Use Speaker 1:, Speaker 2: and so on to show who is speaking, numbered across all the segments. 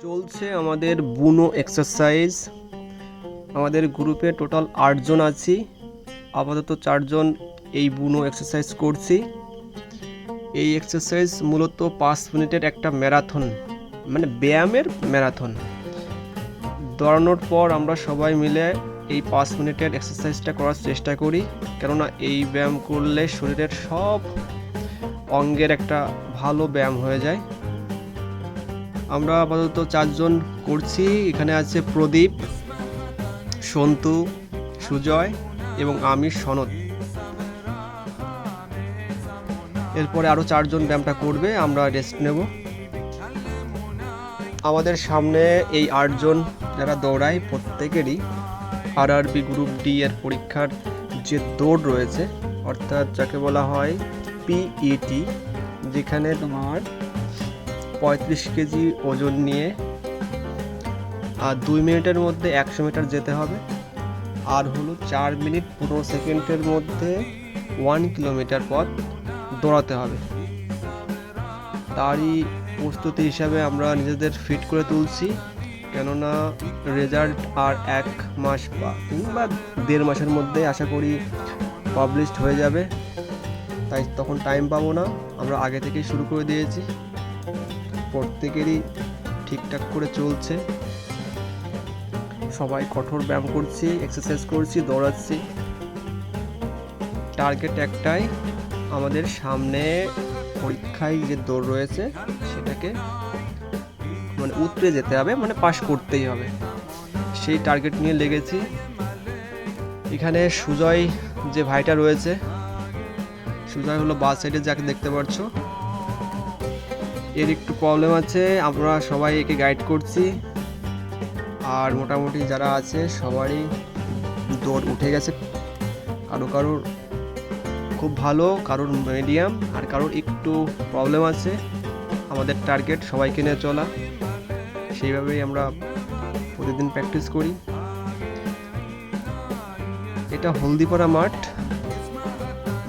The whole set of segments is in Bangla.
Speaker 1: চলছে আমাদের বুনো এক্সারসাইজ। আমাদের গ্রুপে টোটাল 8 জন আছি, আপাতত 4 জন এই বুনো এক্সারসাইজ করছি। এই এক্সারসাইজ মূলত 5 মিনিটের একটা ম্যারাথন, মানে ব্যায়ামের ম্যারাথন। দৌড়ানোর পর আমরা সবাই মিলে এই 5 মিনিটের এক্সারসাইজটা করার চেষ্টা করি, কেননা এই ব্যায়াম করলে শরীরের সব অঙ্গের একটা ভালো ব্যায়াম হয়ে যায়। আমরা আপাতত 4 জন করছি। এখানে আছে প্রদীপ, সন্তু, সুজয় এবং আমি সনদ। এরপরে আরও 4 জন ব্যায়ামটা করবে, আমরা রেস্ট নেব। আমাদের সামনে এই 8 জন যারা দৌড়ায় প্রত্যেকেরই আরআরবি গ্রুপ ডি এর পরীক্ষার যে দৌড় রয়েছে, অর্থাৎ যাকে বলা হয় পিইটি, যেখানে তোমার 35 কেজি ওজন নিয়ে 2 মিনিটের মধ্যে 100 মিটার যেতে হবে, আর হলো 4 মিনিট 15 সেকেন্ডের মধ্যে 1 কিলোমিটার পথ দৌড়াতে হবে। তারই প্রস্তুতি হিসাবে আমরা নিজেদের ফিট করে তুলছি, কেননা রেজাল্ট আর 1 মাস কিংবা 1.5 মাসের মধ্যে আশা করি পাবলিশড হয়ে যাবে, তাই তখন টাইম পাবো না। আমরা আগে থেকেই শুরু করে দিয়েছি, প্রত্যেকেরই ঠিকঠাক করে চলছে। সবাই কঠোর ব্যায়াম করছি, এক্সারসাইজ করছি, দৌড়াচ্ছি। টার্গেট একটাই, আমাদের সামনে পরীক্ষায় যে দৌড় রয়েছে সেটাকে মানে উতরে যেতে হবে, মানে পাস করতেই হবে, সেই টার্গেট নিয়ে লেগেছি। এখানে সুজয় যে ভাইটা রয়েছে, সুজয় হলো বাস সাইডে যাকে দেখতে পাচ্ছ, এর একটু প্রবলেম আছে, আমরা সবাই একে গাইড করছি। আর মোটামুটি যারা আছে সবারই দৌড় উঠে গেছে, কারোর খুব ভালো, কারোর মিডিয়াম, আর কারোর একটু প্রবলেম আছে। আমাদের টার্গেট সবাইকে নিয়ে চলা, সেইভাবেই আমরা প্রতিদিন প্র্যাকটিস করি। এটা হলদিপাড়া মাঠ,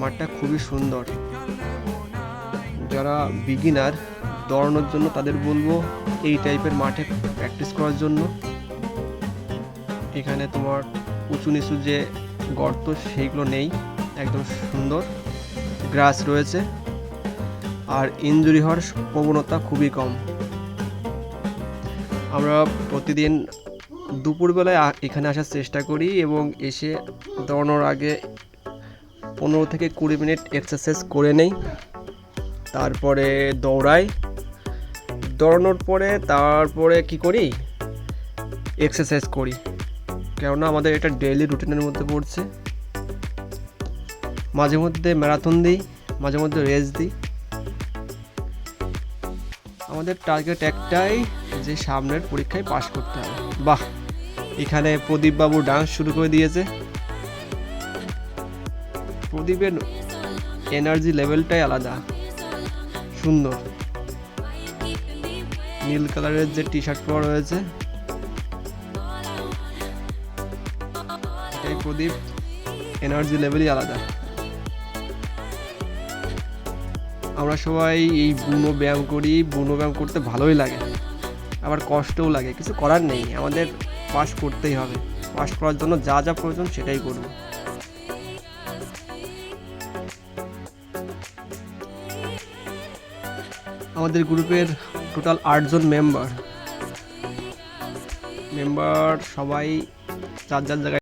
Speaker 1: মাঠটা খুবই সুন্দর। যারা বিগিনার দৌড়ানোর জন্য তাদের বলবো এই টাইপের মাঠে প্র্যাকটিস করার জন্য। এখানে তোমার উঁচু নিচু যে গর্ত সেইগুলো নেই, একদম সুন্দর গ্রাস রয়েছে, আর ইনজুরি হওয়ার প্রবণতা খুবই কম। আমরা প্রতিদিন দুপুরবেলায় এখানে আসার চেষ্টা করি এবং এসে দৌড়ানোর আগে 15 থেকে 20 মিনিট এক্সারসাইজ করে নেই, তারপরে দৌড়াই। দৌড়ানোর পরে তারপরে কি করি, এক্সারসাইজ করি, কেননা আমাদের এটা ডেইলি রুটিনের মধ্যে পড়ছে। মাঝে মধ্যে ম্যারাথন দিই, মাঝে মধ্যে রেস দিই। আমাদের টার্গেট একটাই, যে সামনের পরীক্ষায় পাশ করতে হবে। বাহ, এখানে প্রদীপ বাবু ডান্স শুরু করে দিয়েছে। প্রদীপের এনার্জি লেভেলটাই আলাদা, সুন্দর। নীল কালারের যে টি শার্ট পরা রয়েছে, এই প্রদীপ এনার্জি লেভেলই আলাদা। আমরা সবাই এই বুনো ব্যায়াম করি, বুনো ব্যায়াম করতে ভালোই লাগে, আবার কষ্টও লাগে, কিছু করার নেই, আমাদের পাস করতেই হবে। পাস করার জন্য যা যা প্রয়োজন সেটাই করব। আমাদের গ্রুপের টোটাল 8 জন মেম্বার সবাই যার যার জায়গায়